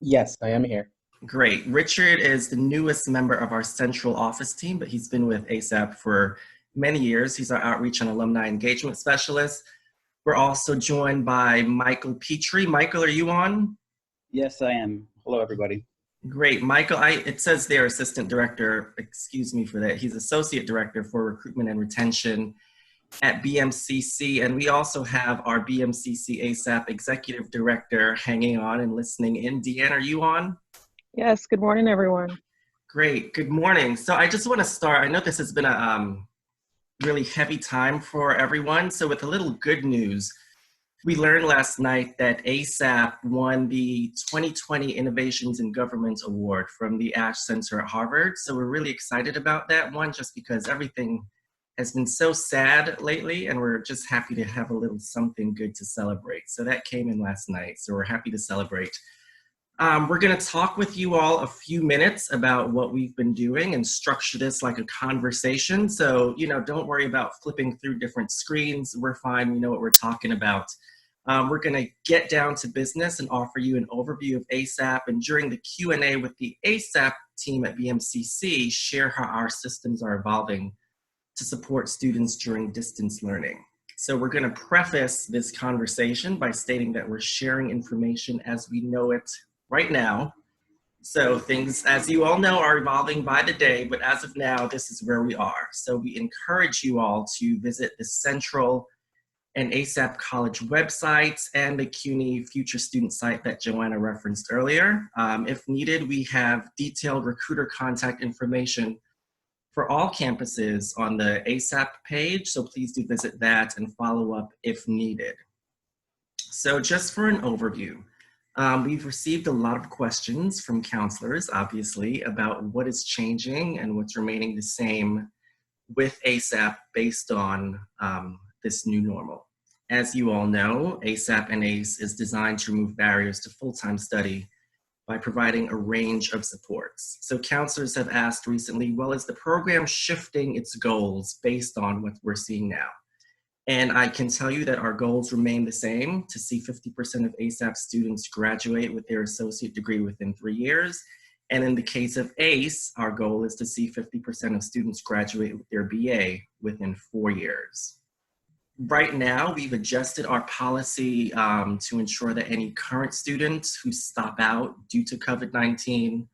Yes, I am here. Great. Richard is the newest member of our central office team, but he's been with ASAP for many years. He's our outreach and alumni engagement specialist. We're also joined by Michael Petrie. Michael, are you on? Yes, I am. Hello, everybody. Great. Michael, it says there assistant director, excuse me for that. He's associate director for recruitment and retention at BMCC. And we also have our BMCC ASAP executive director hanging on and listening in. Deanne, are you on? Yes, good morning, everyone. Great, good morning. So I just want to start, I know this has been a really heavy time for everyone. So with a little good news, we learned last night that ASAP won the 2020 Innovations in Government Award from the Ash Center at Harvard. So we're really excited about that one, just because everything has been so sad lately, and we're just happy to have a little something good to celebrate. So that came in last night, so we're happy to celebrate. We're going to talk with you all a few minutes about what we've been doing and structure this like a conversation. So, don't worry about flipping through different screens. We're fine. We know what we're talking about. We're going to get down to business and offer you an overview of ASAP. And during the Q&A with the ASAP team at BMCC, share how our systems are evolving to support students during distance learning. So we're going to preface this conversation by stating that we're sharing information as we know it right now. So things, as you all know, are evolving by the day, but as of now, this is where we are. So we encourage you all to visit the Central and ASAP College websites and the CUNY Future Student site that Joanna referenced earlier. If needed, we have detailed recruiter contact information for all campuses on the ASAP page, so please do visit that and follow up if needed. So just for an overview, we've received a lot of questions from counselors, obviously, about what is changing and what's remaining the same with ASAP based on this new normal. As you all know, ASAP and ACE is designed to remove barriers to full-time study by providing a range of supports. So counselors have asked recently, well, is the program shifting its goals based on what we're seeing now? And I can tell you that our goals remain the same, to see 50% of ASAP students graduate with their associate degree within 3 years. And in the case of ACE, our goal is to see 50% of students graduate with their BA within 4 years. Right now, we've adjusted our policy to ensure that any current students who stop out due to COVID-19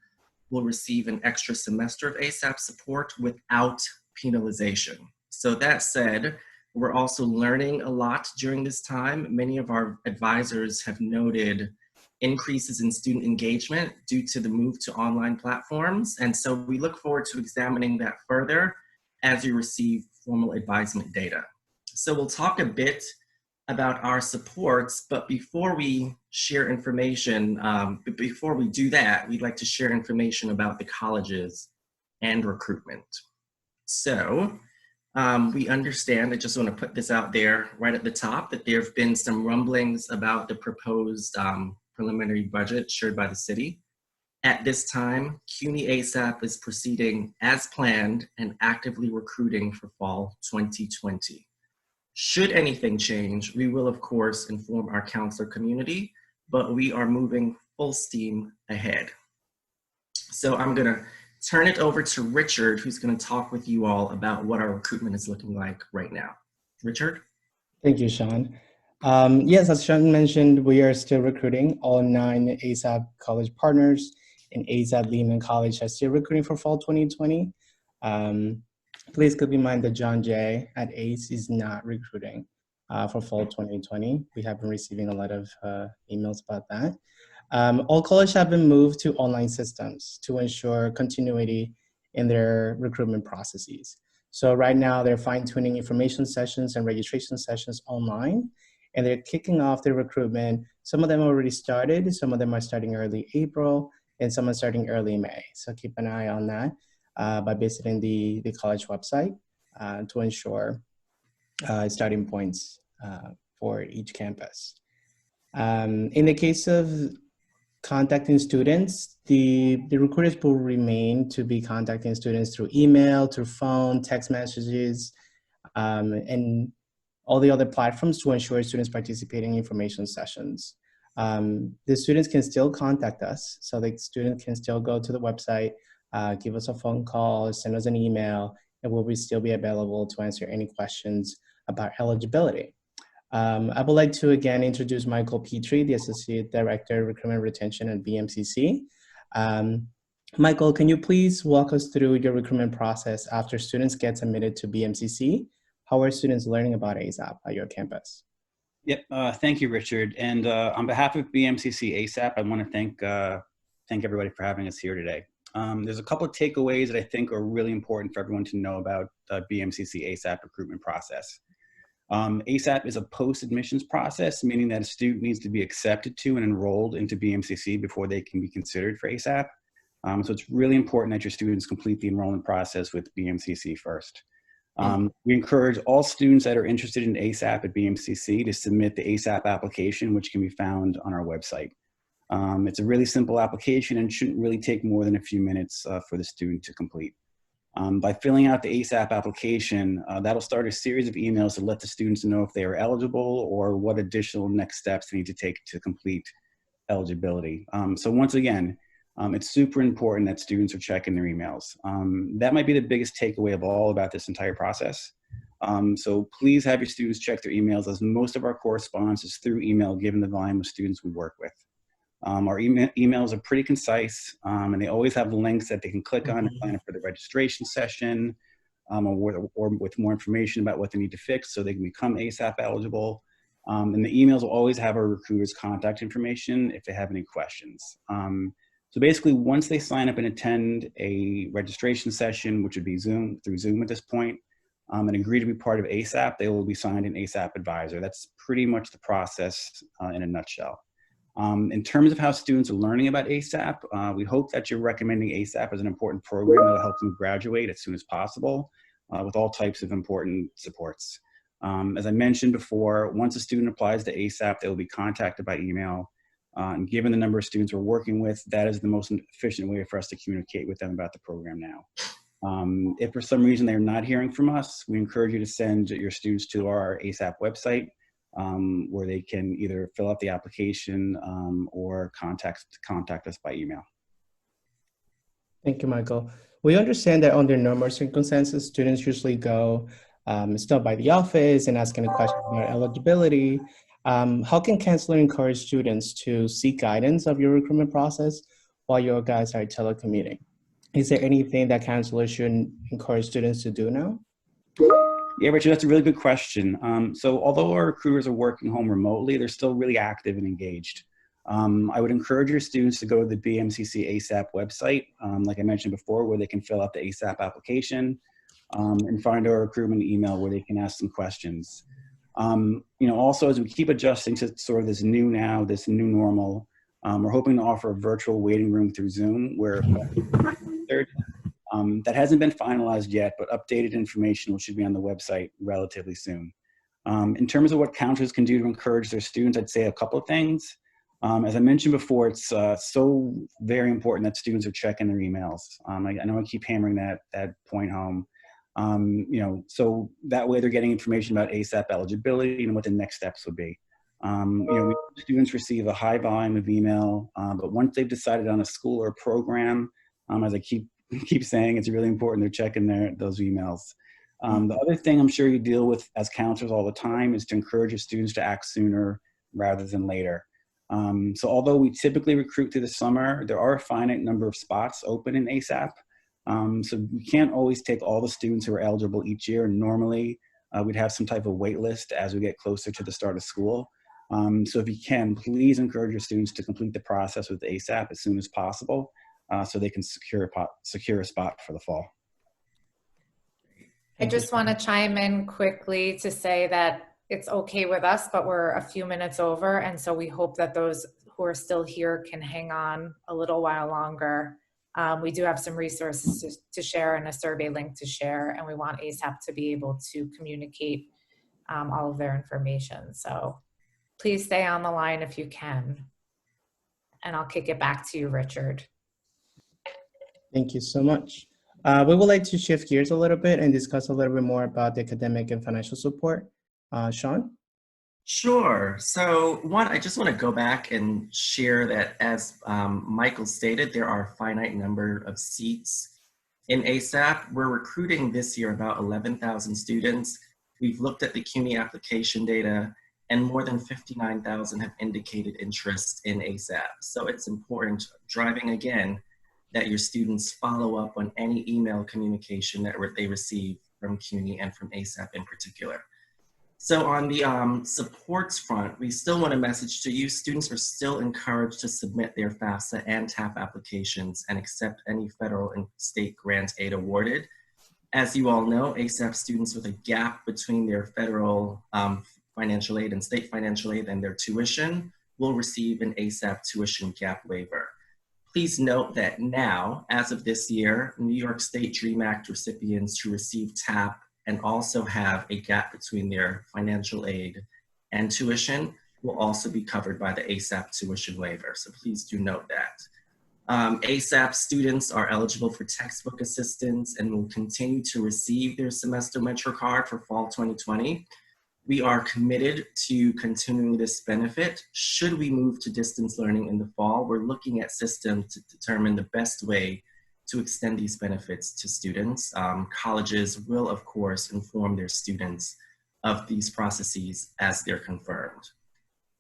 will receive an extra semester of ASAP support without penalization. So that said, we're also learning a lot during this time. Many of our advisors have noted increases in student engagement due to the move to online platforms. And so we look forward to examining that further as we receive formal advisement data. So we'll talk a bit about our supports, but before we share information, before we do that, we'd like to share information about the colleges and recruitment. So we understand, I just want to put this out there right at the top, that there have been some rumblings about the proposed preliminary budget shared by the city. At this time, CUNY ASAP is proceeding as planned and actively recruiting for fall 2020. Should anything change, we will of course inform our counselor community, but we are moving full steam ahead. So I'm gonna turn it over to Richard, who's gonna talk with you all about what our recruitment is looking like right now. Richard? Thank you, Sean. Yes, as Sean mentioned, we are still recruiting. All 9 ASAP college partners and ASAP Lehman College are still recruiting for fall 2020. Please keep in mind that John Jay at ACE is not recruiting for fall 2020. We have been receiving a lot of emails about that. All colleges have been moved to online systems to ensure continuity in their recruitment processes. So right now they're fine-tuning information sessions and registration sessions online, and they're kicking off their recruitment. Some of them already started, some of them are starting early April, and some are starting early May. So keep an eye on that by visiting the college website to ensure starting points for each campus. In the case of contacting students, the recruiters will remain to be contacting students through email, through phone, text messages, and all the other platforms to ensure students participating in information sessions. The students can still contact us, so the student can still go to the website, give us a phone call, send us an email, and we'll still be available to answer any questions about eligibility. I would like to again introduce Michael Petrie, the Associate Director, Recruitment Retention at BMCC. Michael, can you please walk us through your recruitment process after students get submitted to BMCC? How are students learning about ASAP at your campus? Yep, thank you, Richard. And on behalf of BMCC ASAP, I want to thank everybody for having us here today. There's a couple of takeaways that I think are really important for everyone to know about the BMCC ASAP recruitment process. ASAP is a post-admissions process, meaning that a student needs to be accepted to and enrolled into BMCC before they can be considered for ASAP. So it's really important that your students complete the enrollment process with BMCC first. We encourage all students that are interested in ASAP at BMCC to submit the ASAP application, which can be found on our website. It's a really simple application and shouldn't really take more than a few minutes for the student to complete. By filling out the ASAP application, that'll start a series of emails to let the students know if they are eligible or what additional next steps they need to take to complete eligibility. So once again, it's super important that students are checking their emails. That might be the biggest takeaway of all about this entire process. So please have your students check their emails, as most of our correspondence is through email given the volume of students we work with. Our emails are pretty concise, and they always have links that they can click on and sign up for the registration session, or with more information about what they need to fix so they can become ASAP eligible. And the emails will always have our recruiters' contact information if they have any questions. So basically, once they sign up and attend a registration session, which would be through Zoom at this point, and agree to be part of ASAP, they will be signed an ASAP advisor. That's pretty much the process in a nutshell. In terms of how students are learning about ASAP, we hope that you're recommending ASAP as an important program that will help them graduate as soon as possible with all types of important supports. As I mentioned before, once a student applies to ASAP, they will be contacted by email. And given the number of students we're working with, that is the most efficient way for us to communicate with them about the program now. If for some reason they're not hearing from us, we encourage you to send your students to our ASAP website, where they can either fill out the application or contact us by email. Thank you, Michael. We understand that under normal circumstances, students usually go stop by the office and ask any questions about eligibility. How can counselor encourage students to seek guidance of your recruitment process while your guys are telecommuting? Is there anything that counselors should encourage students to do now? Yeah, Richard, that's a really good question. So although our recruiters are working home remotely, they're still really active and engaged. I would encourage your students to go to the BMCC ASAP website, like I mentioned before, where they can fill out the ASAP application and find our recruitment email where they can ask some questions. Also, as we keep adjusting to sort of this new normal, we're hoping to offer a virtual waiting room through Zoom where that hasn't been finalized yet, but updated information should be on the website relatively soon. In terms of what counselors can do to encourage their students, I'd say a couple of things. As I mentioned before, it's so very important that students are checking their emails. I know I keep hammering that point home. So that way they're getting information about ASAP eligibility and what the next steps would be. Students receive a high volume of email, but once they've decided on a school or program, as I keep saying, it's really important they're checking those emails. The other thing I'm sure you deal with as counselors all the time is to encourage your students to act sooner rather than later. So although we typically recruit through the summer, there are a finite number of spots open in ASAP. So we can't always take all the students who are eligible each year. Normally, we'd have some type of wait list as we get closer to the start of school. So if you can, please encourage your students to complete the process with ASAP as soon as possible. so they can secure a spot for the fall. I just want to chime in quickly to say that it's okay with us, but we're a few minutes over. And so we hope that those who are still here can hang on a little while longer. We do have some resources to share and a survey link to share, and we want ASAP to be able to communicate all of their information. So please stay on the line if you can. And I'll kick it back to you, Richard. Thank you so much. We would like to shift gears a little bit and discuss a little bit more about the academic and financial support. Sean? Sure. So one, I just want to go back and share that as Michael stated, there are a finite number of seats in ASAP. We're recruiting this year about 11,000 students. We've looked at the CUNY application data, and more than 59,000 have indicated interest in ASAP. So it's important, driving again, that your students follow up on any email communication that they receive from CUNY and from ASAP in particular. So on the supports front, we still want to message to you, students are still encouraged to submit their FAFSA and TAP applications and accept any federal and state grant aid awarded. As you all know, ASAP students with a gap between their federal financial aid and state financial aid and their tuition will receive an ASAP tuition gap waiver. Please note that now, as of this year, New York State DREAM Act recipients who receive TAP and also have a gap between their financial aid and tuition will also be covered by the ASAP tuition waiver. So please do note that. ASAP students are eligible for textbook assistance and will continue to receive their semester Metro card for fall 2020. We are committed to continuing this benefit. Should we move to distance learning in the fall, we're looking at systems to determine the best way to extend these benefits to students. Colleges will, of course, inform their students of these processes as they're confirmed.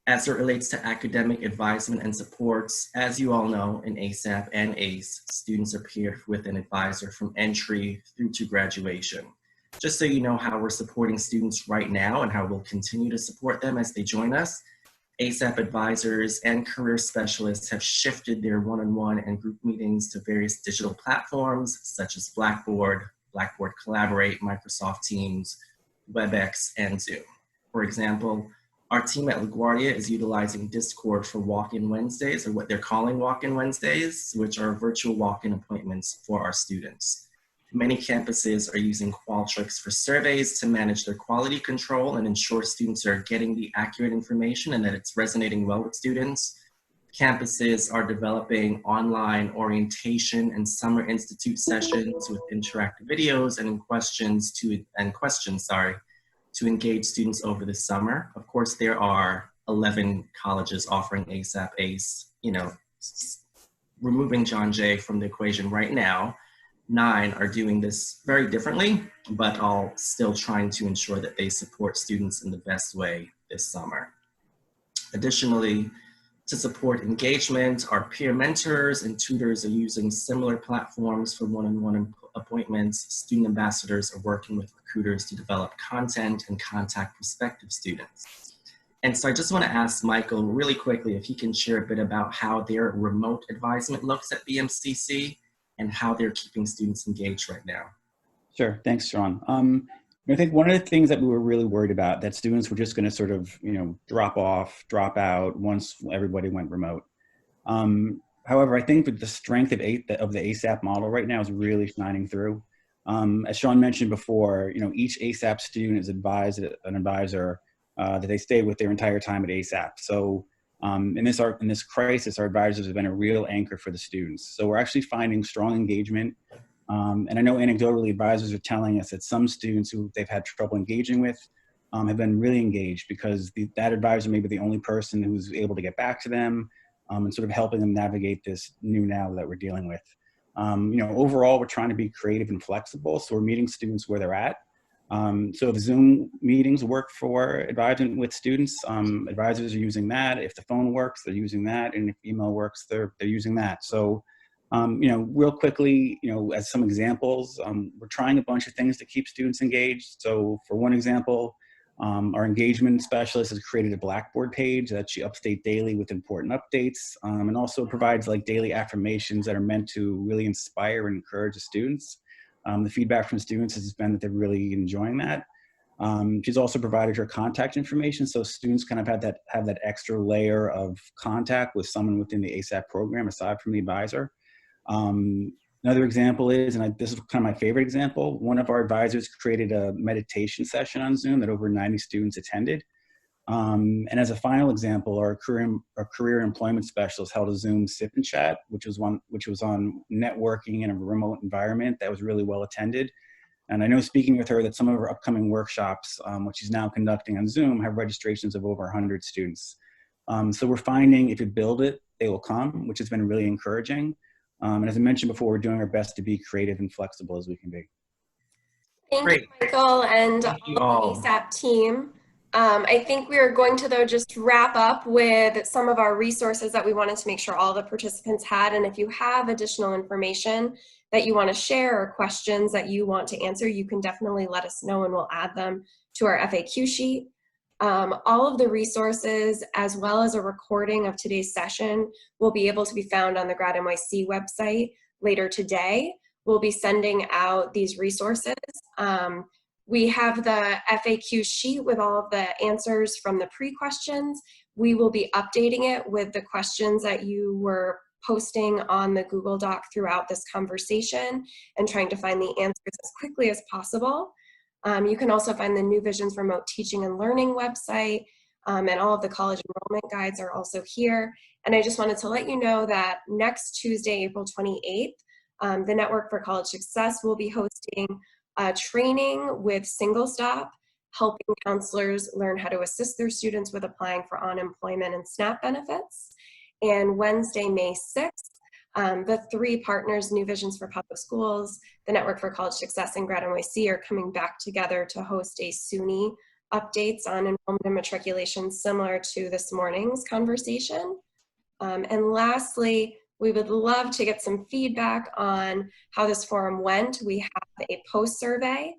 As it relates to academic advisement and supports, as you all know, in ASAP and ACE, students are paired with an advisor from entry through to graduation. Just so you know how we're supporting students right now and how we'll continue to support them as they join us, ASAP advisors and career specialists have shifted their one-on-one and group meetings to various digital platforms such as Blackboard, Blackboard Collaborate, Microsoft Teams, WebEx, and Zoom. For example, our team at LaGuardia is utilizing Discord for walk-in Wednesdays, or what they're calling walk-in Wednesdays, which are virtual walk-in appointments for our students. Many campuses are using Qualtrics for surveys to manage their quality control and ensure students are getting the accurate information and that it's resonating well with students. Campuses are developing online orientation and summer institute sessions with interactive videos and questions to engage students over the summer. Of course, there are 11 colleges offering ASAP ACE, removing John Jay from the equation right now. 9 are doing this very differently, but all still trying to ensure that they support students in the best way this summer. Additionally, to support engagement, our peer mentors and tutors are using similar platforms for one-on-one appointments. Student ambassadors are working with recruiters to develop content and contact prospective students. And so I just want to ask Michael really quickly if he can share a bit about how their remote advisement looks at BMCC and how they're keeping students engaged right now. Sure, thanks, Sean. I think one of the things that we were really worried about, that students were just going to sort of, drop out once everybody went remote. However, I think that the strength of the ASAP model right now is really shining through. As Sean mentioned before, each ASAP student is advised an advisor that they stay with their entire time at ASAP. So in this crisis, our advisors have been a real anchor for the students. So we're actually finding strong engagement. And I know anecdotally advisors are telling us that some students who they've had trouble engaging with have been really engaged because that advisor may be the only person who's able to get back to them and sort of helping them navigate this new now that we're dealing with. Overall, we're trying to be creative and flexible. So we're meeting students where they're at. So if Zoom meetings work for advising with students, advisors are using that. If the phone works, they're using that. And if email works, they're using that. So, real quickly, as some examples, we're trying a bunch of things to keep students engaged. So for one example, Our engagement specialist has created a Blackboard page that she updates daily with important updates, and also provides like daily affirmations that are meant to really inspire and encourage the students. The feedback from students has been that they're really enjoying that. She's also provided her contact information, so students kind of have that extra layer of contact with someone within the ASAP program aside from the advisor. Another example is, and this is kind of my favorite example, one of our advisors created a meditation session on Zoom that over 90 students attended. And as a final example, our career and employment specialist held a Zoom sip and chat, which was on networking in a remote environment that was really well attended. And I know, speaking with her, that some of her upcoming workshops, which she's now conducting on Zoom, have registrations of over 100 students. So we're finding if you build it, they will come, which has been really encouraging. And as I mentioned before, we're doing our best to be creative and flexible as we can be. Thank you, Michael, and all the ASAP team. I think we are going to, though, just wrap up with some of our resources that we wanted to make sure all the participants had. And if you have additional information that you want to share or questions that you want to answer, you can definitely let us know and we'll add them to our FAQ sheet. All of the resources, as well as a recording of today's session, will be able to be found on the Grad NYC website later today. We'll be sending out these resources. We have the FAQ sheet with all of the answers from the pre-questions. We will be updating it with the questions that you were posting on the Google Doc throughout this conversation and trying to find the answers as quickly as possible. You can also find the New Visions Remote Teaching and Learning website, and all of the college enrollment guides are also here. And I just wanted to let you know that next Tuesday, April 28th, the Network for College Success will be hosting a training with Single Stop, helping counselors learn how to assist their students with applying for unemployment and SNAP benefits. And Wednesday, May 6th, the three partners, New Visions for Public Schools, the Network for College Success, and Grad NYC, are coming back together to host a CUNY updates on enrollment and matriculation, similar to this morning's conversation. And lastly, we would love to get some feedback on how this forum went. We have a post survey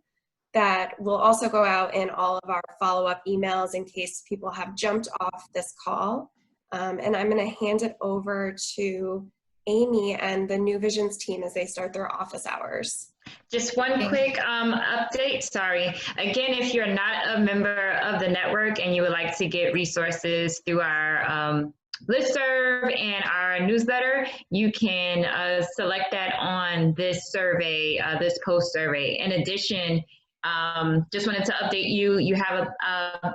that will also go out in all of our follow-up emails in case people have jumped off this call. And I'm going to hand it over to Amy and the New Visions team as they start their office hours. Just one quick update, sorry. Again, if you're not a member of the network and you would like to get resources through our listserv and our newsletter, you can select that on this survey, this post survey. In addition, just wanted to update you, you have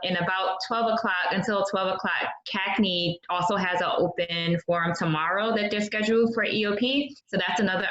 in about 12 o'clock, until 12 o'clock, CACNY also has an open forum tomorrow that they're scheduled for EOP. So that's another